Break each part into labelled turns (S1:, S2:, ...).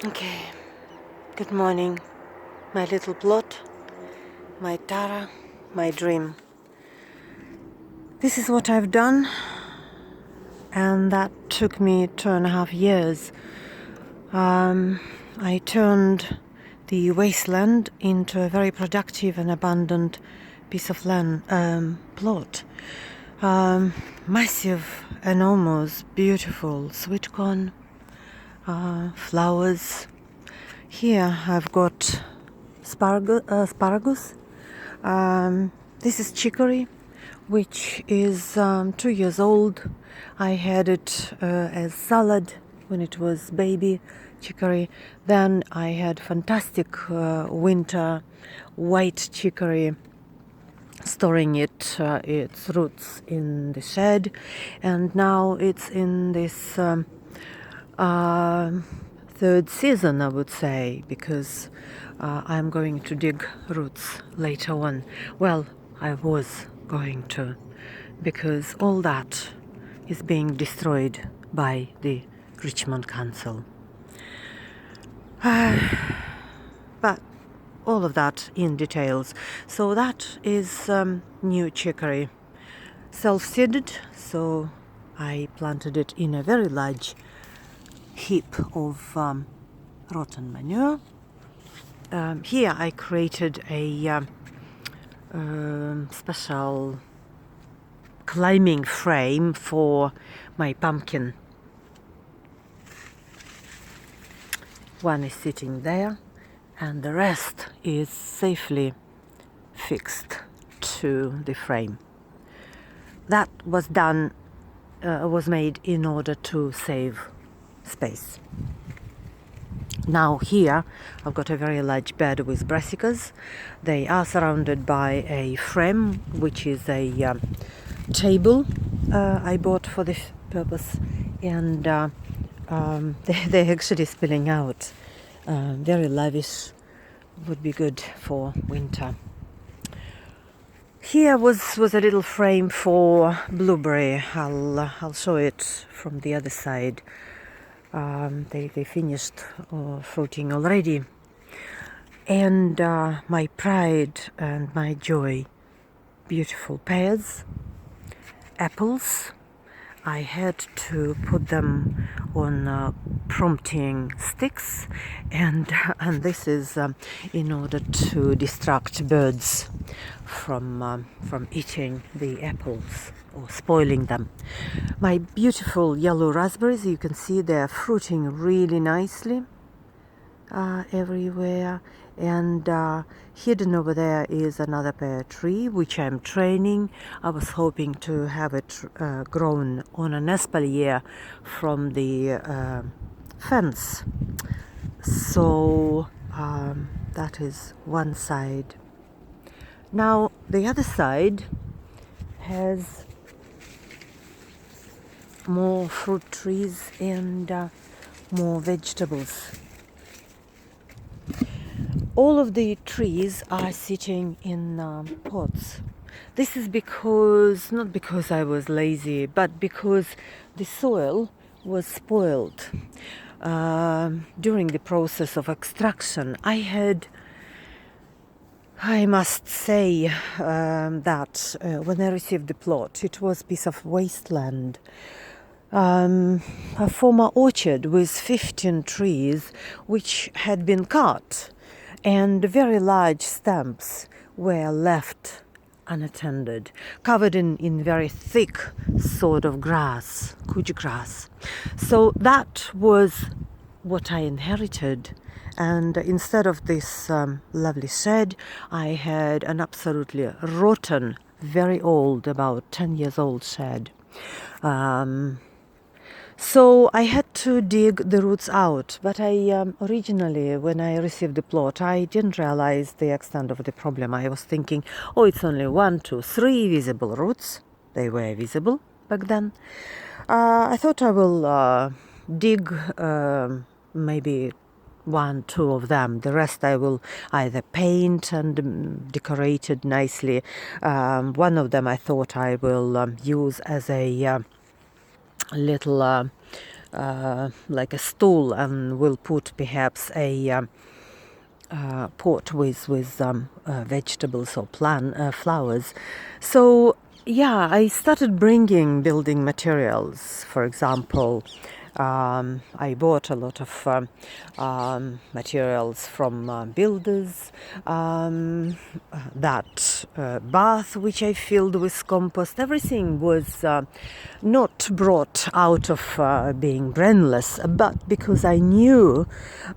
S1: Okay, good morning, my little plot, my Tara, my dream. This is what I've done, and that took me 2.5 years. I turned the wasteland into a very productive and abundant piece of land, plot. Massive, enormous, beautiful sweet corn, flowers. Here I've got asparagus. This is chicory, which is 2 years old. I had it as salad when it was baby chicory. Then I had fantastic winter white chicory, storing its roots in the shed, and now it's in this third season, I would say, because I'm going to dig roots later on. Well, I was going to, because all that is being destroyed by the Richmond Council. But all of that in details. So that is new chicory, self-seeded, so I planted it in a very large heap of rotten manure. Here I created a special climbing frame for my pumpkin. One is sitting there, and the rest is safely fixed to the frame. That was made in order to save space. Now here I've got a very large bed with brassicas. They are surrounded by a frame, which is a table I bought for this purpose, and they're actually spilling out. Very lavish, would be good for winter. Here was a little frame for blueberry. I'll show it from the other side. They finished fruiting already, and my pride and my joy, beautiful pears, apples. I had to put them on prompting sticks, and this is in order to distract birds from eating the apples or spoiling them. My beautiful yellow raspberries, you can see they're fruiting really nicely everywhere, and hidden over there is another pear tree which I'm training. I was hoping to have it grown on an espalier from the fence. So that is one side. Now the other side has more fruit trees and more vegetables. All of the trees are sitting in pots. This is not because I was lazy, but because the soil was spoiled during the process of extraction. I must say that when I received the plot, it was a piece of wasteland. A former orchard with 15 trees which had been cut, and very large stumps were left unattended, covered in very thick sort of grass, couch grass. So that was what I inherited, and instead of this lovely shed, I had an absolutely rotten, very old, about 10 years old shed. So I had to dig the roots out, but I originally, when I received the plot, I didn't realize the extent of the problem. I was thinking, oh, it's only 1, 2, 3 visible roots. They were visible back then. I thought I will dig maybe 1, 2 of them. The rest I will either paint and decorate it nicely. One of them I thought I will use as a little like a stool, and we'll put perhaps a pot with vegetables or flowers. So yeah, I started bringing building materials. For example, I bought a lot of materials from builders. That bath which I filled with compost, everything was not brought out of being brainless, but because I knew,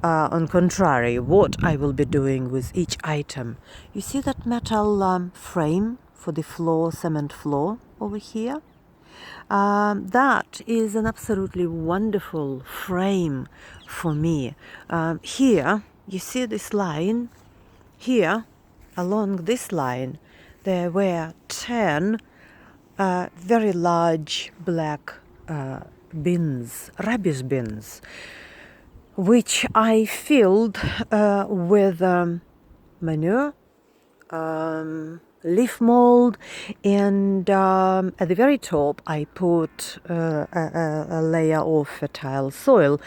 S1: on contrary, what I will be doing with each item. You see that metal frame for the floor, cement floor over here? That is an absolutely wonderful frame for me. Here, you see this line? Here, along this line, there were 10 very large black bins, rubbish bins, which I filled with manure, leaf mold, and at the very top I put a layer of fertile soil.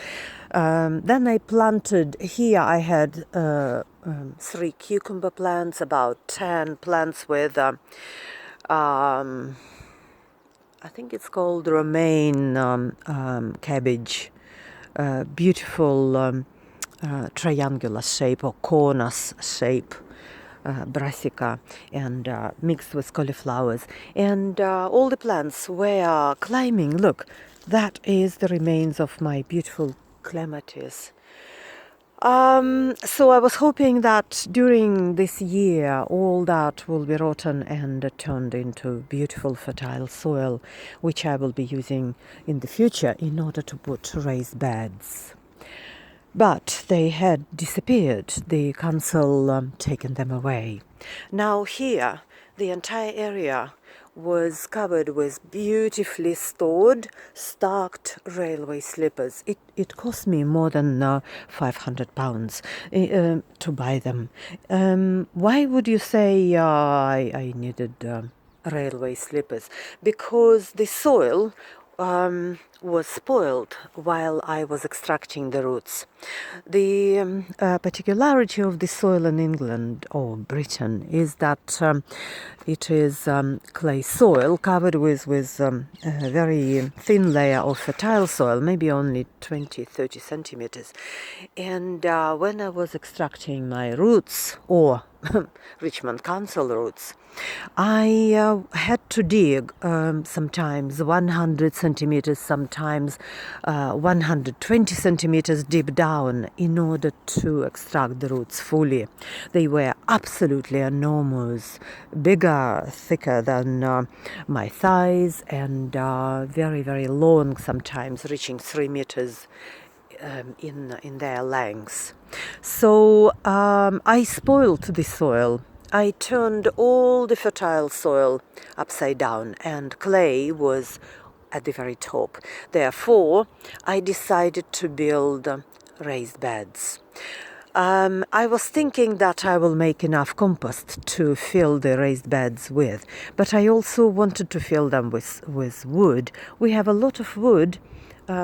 S1: Then I planted, here I had 3 cucumber plants, about 10 plants with I think it's called romaine cabbage, beautiful triangular shape or conus shape, brassica, and mixed with cauliflowers. And all the plants were climbing. Look, that is the remains of my beautiful clematis. So I was hoping that during this year all that will be rotten and turned into beautiful fertile soil, which I will be using in the future in order to put raised beds. But they had disappeared. The council taken them away. Now here, the entire area was covered with beautifully stored, stacked railway slippers. It cost me more than £500 to buy them. Why would you say I needed railway slippers? Because the soil was spoiled while I was extracting the roots. The particularity of the soil in England or Britain is that it is clay soil covered with a very thin layer of fertile soil, maybe only 20-30 centimeters. And when I was extracting my roots, or Richmond Council roots, I had to dig sometimes 100 centimeters, sometimes 120 centimeters deep down in order to extract the roots fully. They were absolutely enormous, bigger, thicker than my thighs, and very, very long, sometimes reaching 3 meters in their lengths. So I spoiled the soil. I turned all the fertile soil upside down, and clay was at the very top. Therefore, I decided to build raised beds. I was thinking that I will make enough compost to fill the raised beds with, but I also wanted to fill them with wood. We have a lot of wood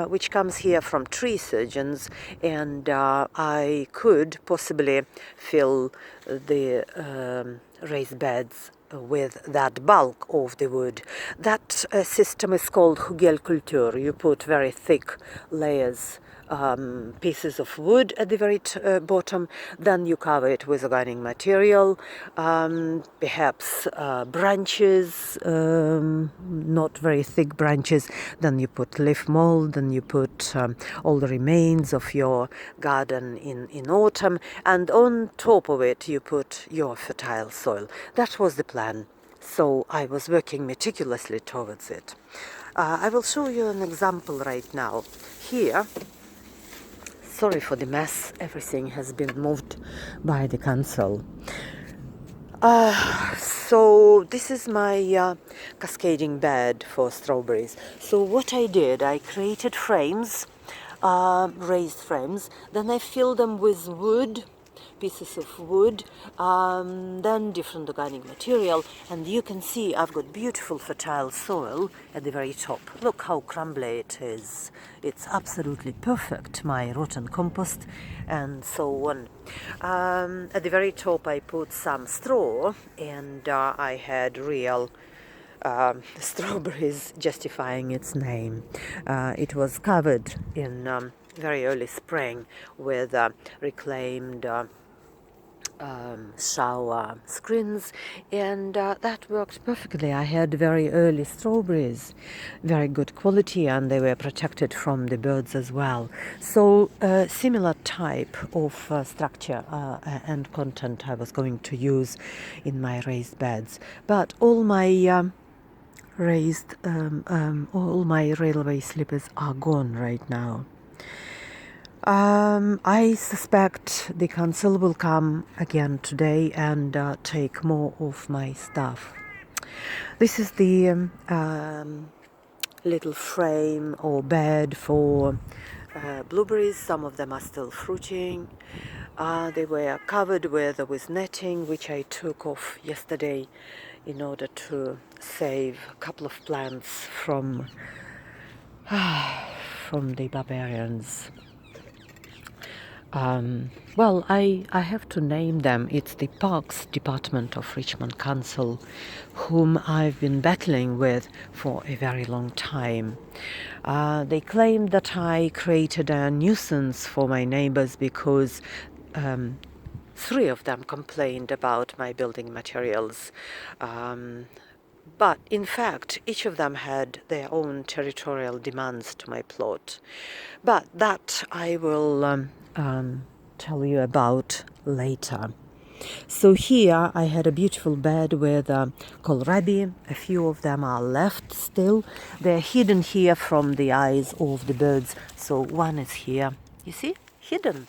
S1: which comes here from tree surgeons, and I could possibly fill the raised beds with that bulk of the wood. That system is called Hugelkultur. You put very thick layers, pieces of wood at the very bottom, then you cover it with organic material, perhaps branches, not very thick branches, then you put leaf mold, then you put all the remains of your garden in autumn, and on top of it you put your fertile soil. That was the plan. So I was working meticulously towards it. I will show you an example right now. Here, sorry for the mess, everything has been moved by the council. So this is my cascading bed for strawberries. So what I did, I created frames, raised frames, then I filled them with wood pieces of wood, then different organic material, and you can see I've got beautiful fertile soil at the very top. Look how crumbly it is. It's absolutely perfect, my rotten compost and so on. At the very top I put some straw, and I had real strawberries, justifying its name. It was covered in very early spring with reclaimed shower screens, and that worked perfectly. I had very early strawberries, very good quality, and they were protected from the birds as well. So similar type of structure and content I was going to use in my raised beds, but all my all my railway slippers are gone right now. I suspect the council will come again today and take more of my stuff. This is the little frame or bed for blueberries. Some of them are still fruiting. They were covered with netting, which I took off yesterday in order to save a couple of plants from the barbarians. Well, I have to name them. It's the Parks Department of Richmond Council, whom I've been battling with for a very long time. They claimed that I created a nuisance for my neighbors because 3 of them complained about my building materials. But in fact, each of them had their own territorial demands to my plot. But that I will tell you about later. So here I had a beautiful bed with kohlrabi. A few of them are left still. They're hidden here from the eyes of the birds. So one is here, you see, hidden.